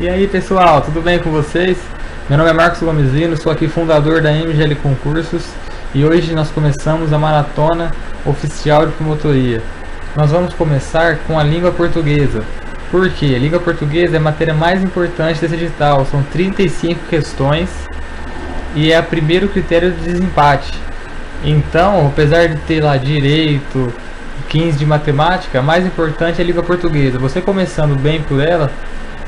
E aí pessoal, tudo bem com vocês? Meu nome é Marcos Gomezino, sou aqui fundador da MGL Concursos e hoje nós começamos a maratona oficial de promotoria. Nós vamos começar com a língua portuguesa. Por quê? A língua portuguesa é a matéria mais importante desse edital, são 35 questões e é o primeiro critério de desempate. Então, apesar de ter lá direito, 15 de matemática, a mais importante é a língua portuguesa. Você começando bem por ela,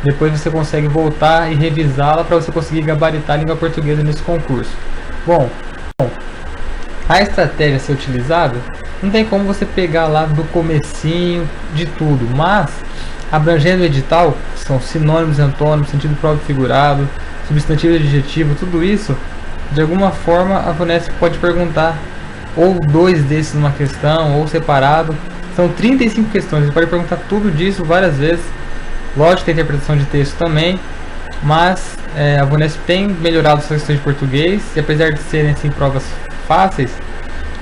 depois você consegue voltar e revisá-la para você conseguir gabaritar a língua portuguesa nesse concurso. Bom, a estratégia a ser utilizada, não tem como você pegar lá do comecinho de tudo, mas abrangendo o edital, são sinônimos, antônimos, sentido próprio figurado, substantivo e adjetivo, tudo isso, de alguma forma a VUNESP pode perguntar ou dois desses numa questão, ou separado. São 35 questões, você pode perguntar tudo disso várias vezes. Lógico, tem interpretação de texto também, mas a VUNESP tem melhorado suas questões de português, e apesar de serem assim, provas fáceis,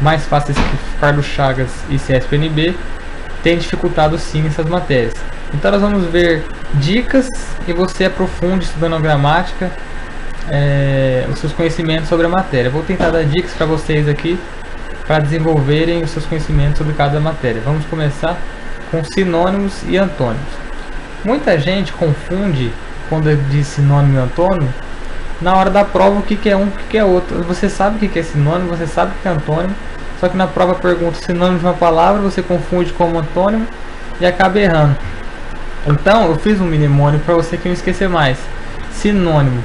mais fáceis que Carlos Chagas e CESP-NB, tem dificultado sim essas matérias. Então nós vamos ver dicas e você aprofunde estudando a gramática, os seus conhecimentos sobre a matéria. Vou tentar dar dicas para vocês aqui, para desenvolverem os seus conhecimentos sobre cada matéria. Vamos começar com sinônimos e antônimos. Muita gente confunde quando diz sinônimo e antônimo na hora da prova o que é um e o que é outro. Você sabe o que é sinônimo, você sabe o que é antônimo, só que na prova pergunta o sinônimo de uma palavra, você confunde como antônimo e acaba errando. Então eu fiz um mnemônico para você que não esquecer mais. Sinônimo: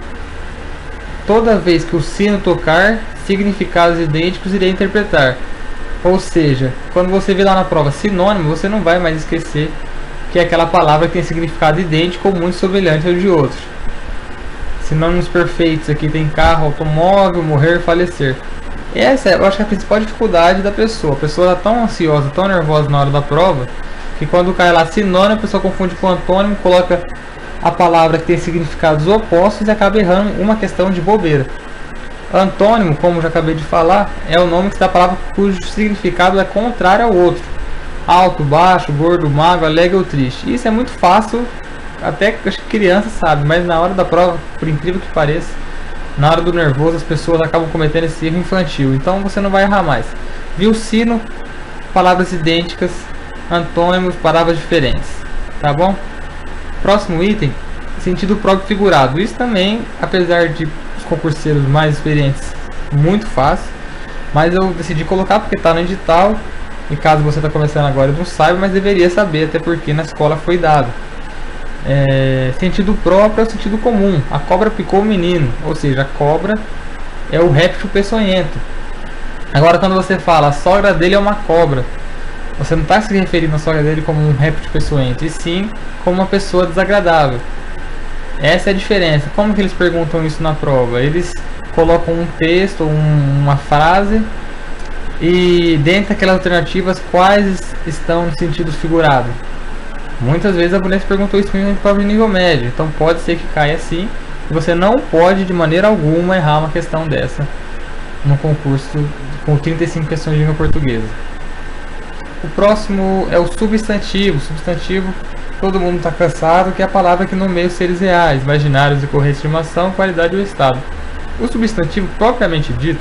toda vez que o sino tocar, significados idênticos irei interpretar. Ou seja, quando você vê lá na prova sinônimo, você não vai mais esquecer que é aquela palavra que tem significado idêntico ou muito semelhante ao de outros. Sinônimos perfeitos aqui tem carro, automóvel, morrer, falecer. Essa eu acho que é a principal dificuldade da pessoa. A pessoa está tão ansiosa, tão nervosa na hora da prova, que quando cai lá sinônimo, a pessoa confunde com antônimo, coloca a palavra que tem significados opostos e acaba errando uma questão de bobeira. Antônimo, como já acabei de falar, é o nome que dá a palavra cujo significado é contrário ao outro. Alto, baixo, gordo, magro, alegre ou triste. Isso é muito fácil, até acho que criança sabe, mas na hora da prova, por incrível que pareça, na hora do nervoso as pessoas acabam cometendo esse erro infantil. Então você não vai errar mais. Viu sino, palavras idênticas, antônimos, palavras diferentes. Tá bom? Próximo item, sentido próprio figurado. Isso também, apesar de os concurseiros mais experientes, muito fácil, mas eu decidi colocar porque está no edital. E caso você está começando agora, eu não saiba, mas deveria saber, até porque na escola foi dado. Sentido próprio é o sentido comum. A cobra picou o menino, ou seja, a cobra é o réptil peçonhento. Agora, quando você fala a sogra dele é uma cobra, você não está se referindo à sogra dele como um réptil peçonhento, e sim como uma pessoa desagradável. Essa é a diferença. Como que eles perguntam isso na prova? Eles colocam um texto, uma frase, e dentre aquelas alternativas, quais estão no sentido figurado? Muitas vezes a VUNESP perguntou isso em prova de nível médio, então pode ser que caia assim, e você não pode de maneira alguma errar uma questão dessa no concurso com 35 questões de língua portuguesa. O próximo é o substantivo. Substantivo, todo mundo está cansado, que é a palavra que nomeia os seres reais, imaginários e correntes de estimação, qualidade ou estado. O substantivo propriamente dito,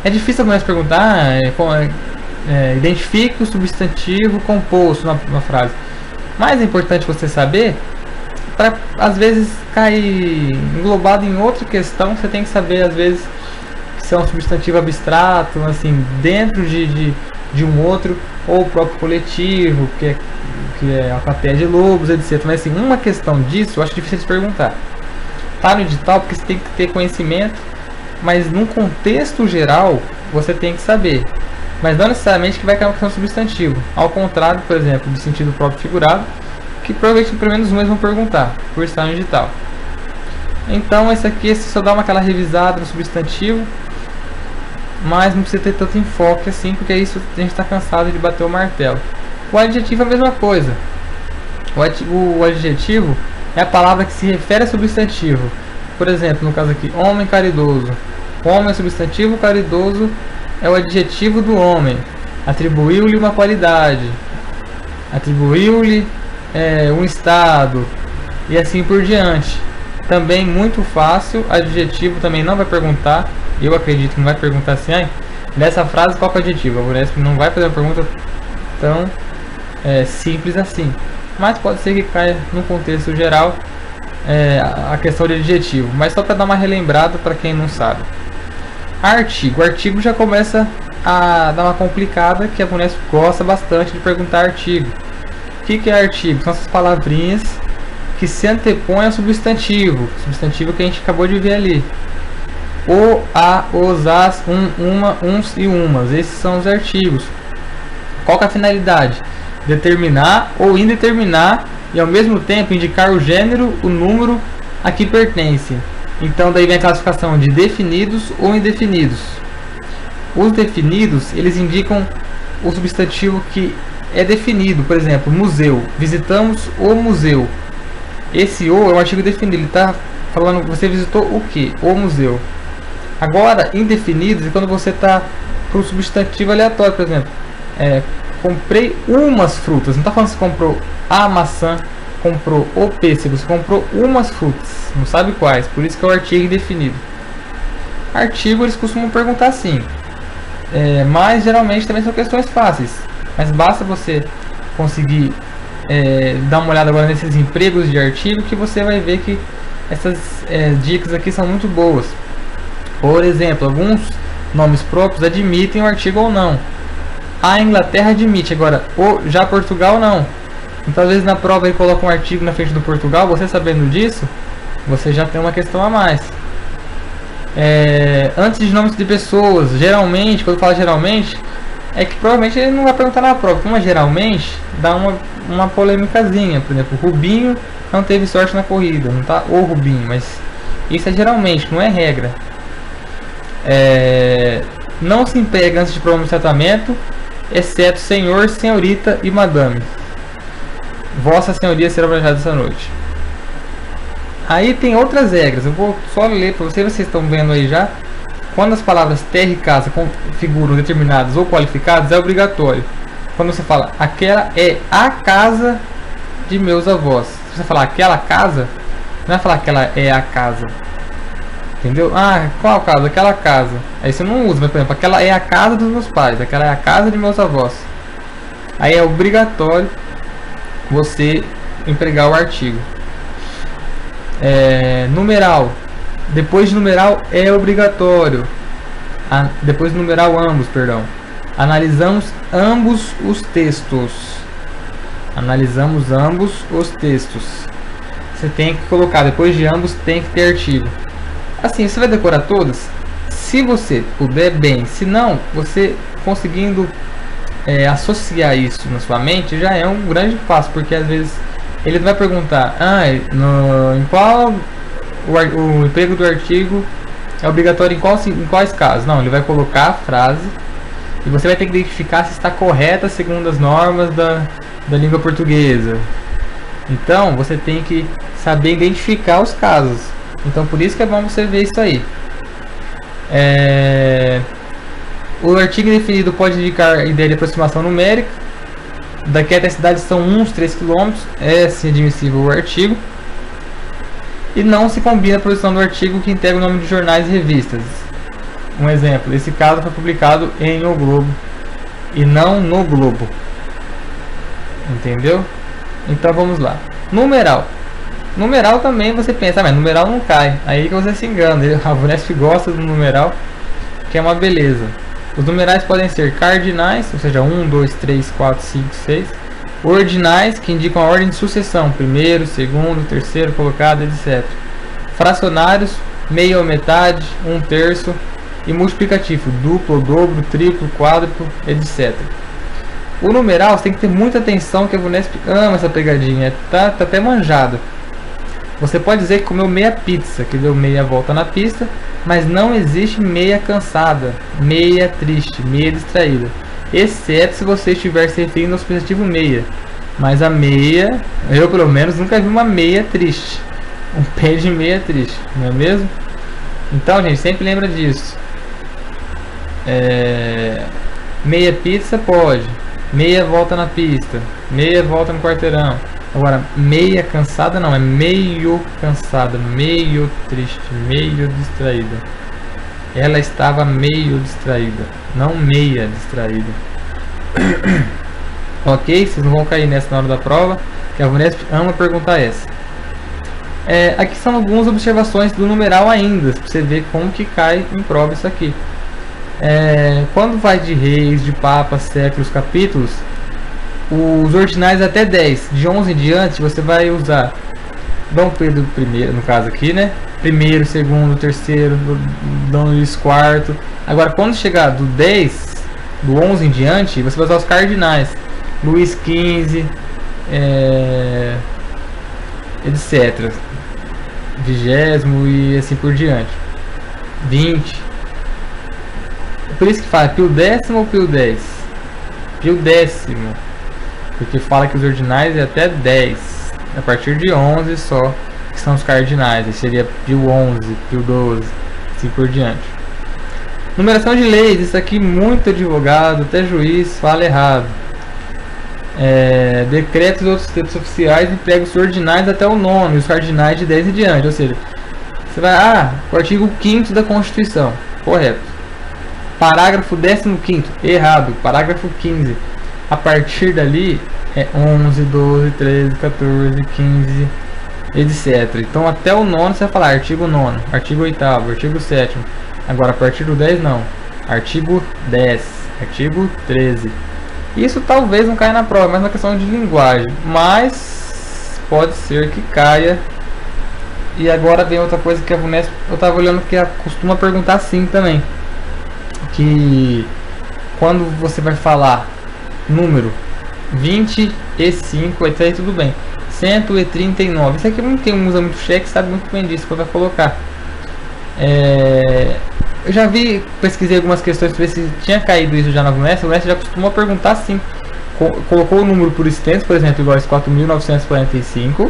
é difícil alguém perguntar, identifique o substantivo composto na frase. Mas é importante você saber, para às vezes cair englobado em outra questão, você tem que saber às vezes se é um substantivo abstrato, assim, dentro de um outro, ou o próprio coletivo, que é a plateia de lobos, etc. Mas assim, uma questão disso eu acho difícil de perguntar. Tá no edital porque você tem que ter conhecimento, mas num contexto geral você tem que saber, mas não necessariamente que vai cair uma questão substantivo. Ao contrário, por exemplo, do sentido próprio figurado, que provavelmente pelo menos uns vão perguntar, por estar no edital. Então esse aqui só dá aquela revisada no substantivo, mas não precisa ter tanto enfoque assim, porque isso a gente está cansado de bater o martelo. O adjetivo é a mesma coisa. O adjetivo é a palavra que se refere a substantivo. Por exemplo, no caso aqui, homem caridoso. Homem é substantivo, caridoso é o adjetivo do homem. Atribuiu-lhe uma qualidade. Atribuiu-lhe um estado. e assim por diante. Também muito fácil, adjetivo também não vai perguntar, eu acredito que não vai perguntar assim, nessa frase qual que é o adjetivo? A Vunesp não vai fazer uma pergunta tão simples assim, mas pode ser que caia no contexto geral a questão de adjetivo, mas só para dar uma relembrada para quem não sabe. Artigo. O artigo já começa a dar uma complicada, que a Vunesp gosta bastante de perguntar artigo. O que é artigo? São essas palavrinhas que se antepõem ao substantivo. Substantivo que a gente acabou de ver ali. O, a, os, as, uma, uns e umas. Esses são os artigos. Qual que é a finalidade? Determinar ou indeterminar e ao mesmo tempo indicar o gênero, o número a que pertence. Então daí vem a classificação de definidos ou indefinidos. Os definidos, eles indicam o substantivo que é definido. Por exemplo, museu. Visitamos o museu. Esse o é um artigo definido. Ele está falando, você visitou o que? O museu. Agora, indefinidos é quando você está para o substantivo aleatório. Por exemplo, comprei umas frutas. Não está falando se comprou a maçã, comprou o pêssego. Você comprou umas frutas. Não sabe quais. Por isso que é o artigo indefinido. Artigo eles costumam perguntar assim. Mas geralmente também são questões fáceis. Mas basta você conseguir dar uma olhada agora nesses empregos de artigo, que você vai ver que essas dicas aqui são muito boas. Por exemplo, alguns nomes próprios admitem o artigo ou não. A Inglaterra admite, agora já Portugal não. Então às vezes na prova ele coloca um artigo na frente do Portugal. Você sabendo disso, você já tem uma questão a mais. Antes de nomes de pessoas, geralmente, quando fala geralmente, é que provavelmente ele não vai perguntar na prova. Como geralmente, dá uma polêmicazinha. Por exemplo, Rubinho não teve sorte na corrida, não tá o Rubinho, mas isso é geralmente, não é regra. Não se emprega antes de pronome de tratamento, exceto senhor, senhorita e madame. Vossa senhoria será homenageada essa noite. Aí tem outras regras, eu vou só ler para vocês estão vendo aí já. Quando as palavras terra e casa configuram determinadas ou qualificadas, é obrigatório. Quando você fala, aquela é a casa de meus avós. Se você falar aquela casa, não é falar aquela é a casa. Entendeu? Qual casa? Aquela casa. Aí você não usa, mas por exemplo, aquela é a casa dos meus pais, aquela é a casa de meus avós. Aí é obrigatório você empregar o artigo. Numeral. Depois de numeral é obrigatório. Depois de numeral ambos, perdão. Analisamos ambos os textos. Analisamos ambos os textos. Você tem que colocar, depois de ambos tem que ter artigo. Assim, você vai decorar todas? Se você puder, bem. Se não, você conseguindo associar isso na sua mente, já é um grande passo. Porque às vezes ele vai perguntar, em qual o emprego do artigo é obrigatório em quais casos? Não, ele vai colocar a frase e você vai ter que identificar se está correta segundo as normas da língua portuguesa. Então você tem que saber identificar os casos. Então por isso que é bom você ver isso aí. O artigo definido pode indicar a ideia de aproximação numérica. Daqui até a cidade são uns 3 km. É sim admissível o artigo. E não se combina a posição do artigo que integra o nome de jornais e revistas. Um exemplo, esse caso foi publicado em O Globo e não no Globo. Entendeu? Então vamos lá. Numeral. Numeral também você pensa, mas numeral não cai. Aí que você se engana. A Vunesp gosta do numeral, que é uma beleza. Os numerais podem ser cardinais, ou seja, 1, 2, 3, 4, 5, 6. Ordinais, que indicam a ordem de sucessão, primeiro, segundo, terceiro colocado, etc. Fracionários, meia ou metade, um terço. E multiplicativo, duplo, dobro, triplo, quádruplo, etc. O numeral você tem que ter muita atenção, que a Vunesp ama essa pegadinha, tá até manjado. Você pode dizer que comeu meia pizza, que deu meia volta na pista, mas não existe meia cansada, meia triste, meia distraída. Exceto se você estiver se referindo ao substantivo meia. Mas a meia, eu pelo menos nunca vi uma meia triste. Um pé de meia triste, não é mesmo? Então, gente, sempre lembra disso. Meia pizza pode. Meia volta na pista. Meia volta no quarteirão. Agora, meia cansada não, é meio cansada, meio triste, meio distraída. Ela estava meio distraída, não meia distraída. Ok? Vocês não vão cair nessa na hora da prova, que a Vunesp ama perguntar essa. Aqui são algumas observações do numeral ainda, para você ver como que cai em prova isso aqui. Quando vai de reis, de papas, séculos, capítulos, os ordinais até 10, de 11 em diante, você vai usar Dom Pedro I, no caso aqui, né? Primeiro, segundo, terceiro, Dom Luís IV. Agora, quando chegar do 10, do 11 em diante, você vai usar os cardinais. Luís XV, etc. 20º e assim por diante. 20. Por isso que fala Pio X ou Pio X? Pio X. Porque fala que os ordinais é até 10. A partir de 11 só que são os cardinais. Aí seria Pio XI, Pio XII, assim por diante. Numeração de leis. Isso aqui muito advogado, até juiz fala errado. Decretos e outros textos oficiais empregam os ordinais até o 9 e os cardinais de 10 em diante. Ou seja, você vai, o artigo 5º da Constituição, correto. Parágrafo 15º, errado. Parágrafo 15. A partir dali é 11, 12, 13, 14, 15, etc. Então até o 9 você vai falar artigo 9, artigo 8º, artigo 7º. Agora a partir do 10 não. Artigo 10, artigo 13. Isso talvez não caia na prova, mas é uma questão de linguagem. Mas pode ser que caia. E agora vem outra coisa que a Vunesp, eu estava olhando que ela costuma perguntar assim também. Que quando você vai falar número 25, etc, tudo bem. 139. Isso aqui quem usa muito cheque sabe muito bem disso que eu vou colocar. Eu já vi, pesquisei algumas questões para ver se tinha caído isso já na Vunesp. A Vunesp já costuma perguntar assim. Colocou o número por extenso, por exemplo, igual a 4.945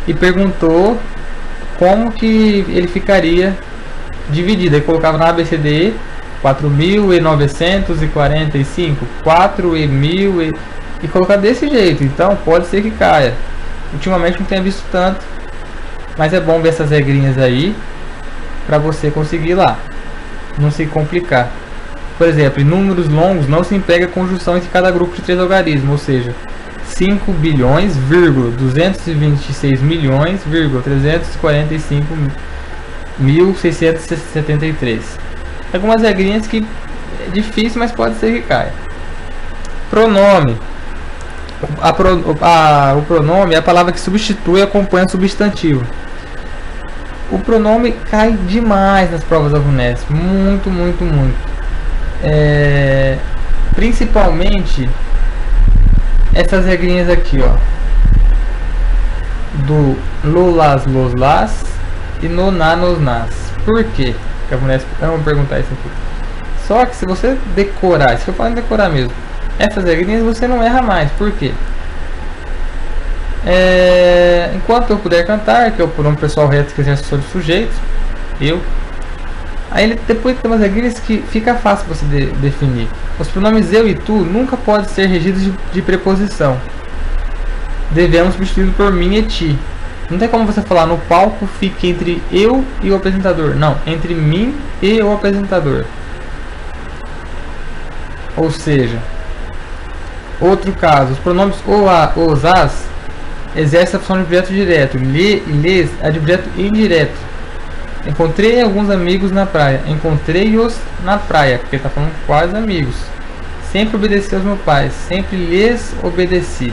e perguntou como que ele ficaria dividido. Aí colocava na ABCDE 4.945, 4.000 e colocar desse jeito. Então pode ser que caia. Ultimamente não tenho visto tanto, mas é bom ver essas regrinhas aí para você conseguir lá, não se complicar. Por exemplo, em números longos não se emprega conjunção entre cada grupo de 3 algarismos, ou seja, 5 bilhões, 226 milhões, 345.673. Algumas regrinhas que é difícil, mas pode ser que caia. Pronome. O pronome é a palavra que substitui e acompanha o substantivo. O pronome cai demais nas provas da Vunesp, muito, muito, muito. Principalmente essas regrinhas aqui, ó, do lolas, loslas e noná, nosnás. Por quê? Porque a Vunesp ama perguntar isso aqui. Só que se você decorar, se eu falar em decorar mesmo, essas regrinhas você não erra mais. Por quê? Enquanto eu puder cantar, que é o pronome pessoal reto que exerce sobre sujeitos, eu. Aí ele depois tem umas regrinhas que fica fácil você definir. Os pronomes eu e tu nunca podem ser regidos de preposição. Devemos substituí-lo por mim e ti. Não tem como você falar no palco fique entre eu e o apresentador. Não, entre mim e o apresentador. Ou seja, outro caso, os pronomes o, a, os, as exercem a função de objeto direto. Lhes é de objeto indireto. Encontrei alguns amigos na praia. Encontrei-os na praia, porque está falando quais amigos. Sempre obedeci aos meus pais. Sempre lhes obedeci.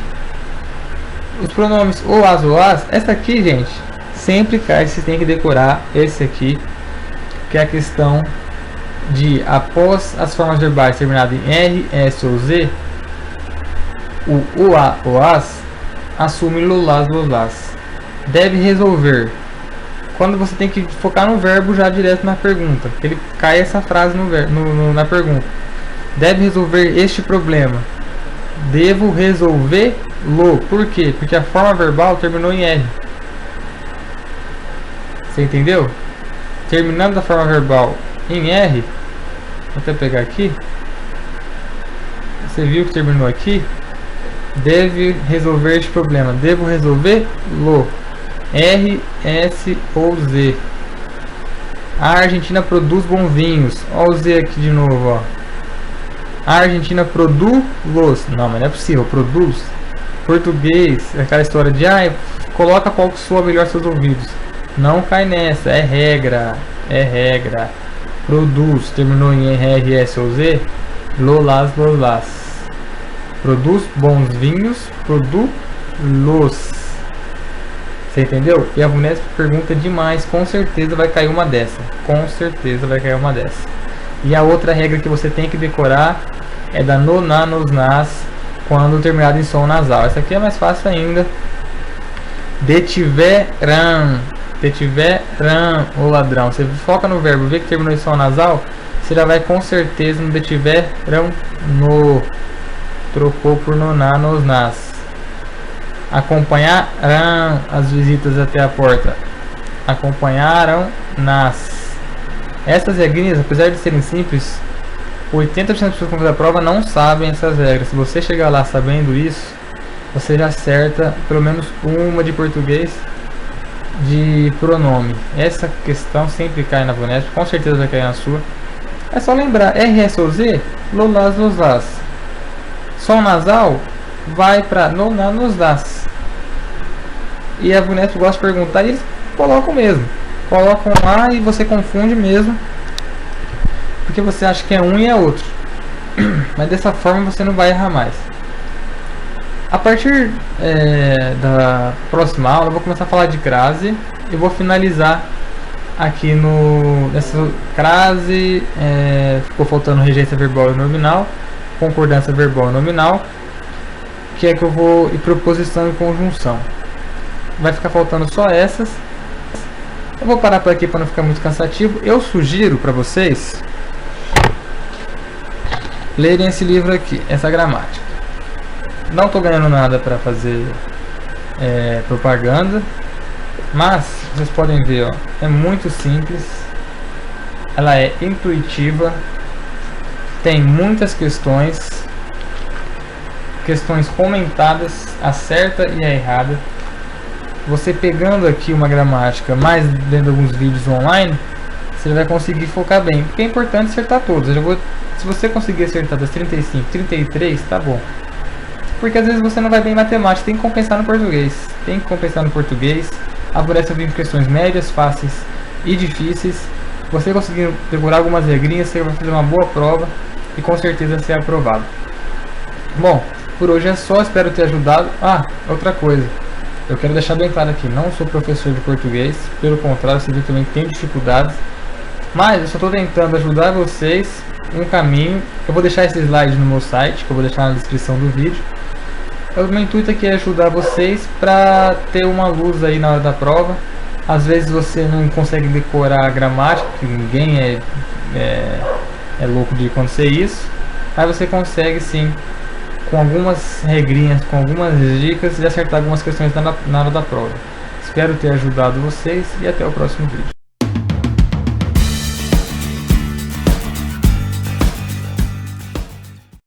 Os pronomes o, as, essa aqui, gente, sempre cai. Você tem que decorar esse aqui, que é a questão de após as formas verbais terminadas em R, S ou Z, o a, o as assume lolás, lolás. Deve resolver. Quando você tem que focar no verbo já direto na pergunta, ele cai essa frase na pergunta. Deve resolver este problema. Devo resolvê-lo. Por quê? Porque a forma verbal terminou em R. Você entendeu? Terminando a forma verbal em R, vou até pegar aqui. Você viu que terminou aqui? Deve resolver este problema. Devo resolvê-lo. R, S ou Z. A Argentina produz bons vinhos. Olha o Z aqui de novo, ó. A Argentina produz. Não, mas não é possível. Produz. Português. Aquela história de coloca qual que soa melhor seus ouvidos. Não cai nessa. É regra. É regra. Produz. Terminou em R, S ou Z. Lolas. Produz bons vinhos. Produz. Você entendeu? E a Vunesp pergunta demais. Com certeza vai cair uma dessa. Com certeza vai cair uma dessa. E a outra regra que você tem que decorar é da no, na, nos, nas, quando terminado em som nasal. Essa aqui é mais fácil ainda. Detiveram. Detiveram, o ladrão. Você foca no verbo, vê que terminou em som nasal, você já vai com certeza no detiveram no. Trocou por no, na, nos, nas. Acompanharam as visitas até a porta. Acompanharam nas. Essas regrinhas, apesar de serem simples, 80% das pessoas que vão fazer a prova não sabem essas regras. Se você chegar lá sabendo isso, você já acerta pelo menos uma de português de pronome. Essa questão sempre cai na Vunesp, com certeza vai cair na sua. É só lembrar, RS ou Z, lolas, losas. Som nasal vai para no, na, nos, das. E a Vunesp gosta de perguntar e eles colocam mesmo. Colocam lá e você confunde mesmo, porque você acha que é um e é outro. Mas dessa forma você não vai errar mais. A partir da próxima aula eu vou começar a falar de crase e vou finalizar aqui nessa crase. Ficou faltando regência verbal e nominal, concordância verbal e nominal, que é que eu vou ir proposição e conjunção. Vai ficar faltando só essas. Eu vou parar por aqui para não ficar muito cansativo. Eu sugiro para vocês lerem esse livro aqui, essa gramática. Não estou ganhando nada para fazer propaganda, mas vocês podem ver, ó, é muito simples, ela é intuitiva, tem muitas questões comentadas, a certa e a errada. Você pegando aqui uma gramática, mais vendo alguns vídeos online, você vai conseguir focar bem, porque é importante acertar todos. Se você conseguir acertar das 35, 33, tá bom. Porque às vezes você não vai bem em matemática, tem que compensar no português. A Vunesp vem com questões médias, fáceis e difíceis. Você conseguir decorar algumas regrinhas, você vai fazer uma boa prova e com certeza ser aprovado. Bom, por hoje é só, espero ter ajudado. Outra coisa, eu quero deixar bem claro aqui, não sou professor de português, pelo contrário, você vê que também tem dificuldades, mas eu só estou tentando ajudar vocês um caminho. Eu vou deixar esse slide no meu site, que eu vou deixar na descrição do vídeo. O meu intuito aqui é ajudar vocês para ter uma luz aí na hora da prova. Às vezes você não consegue decorar a gramática, que ninguém é louco de acontecer isso, aí você consegue sim, com algumas regrinhas, com algumas dicas, e acertar algumas questões na hora da prova. Espero ter ajudado vocês e até o próximo vídeo.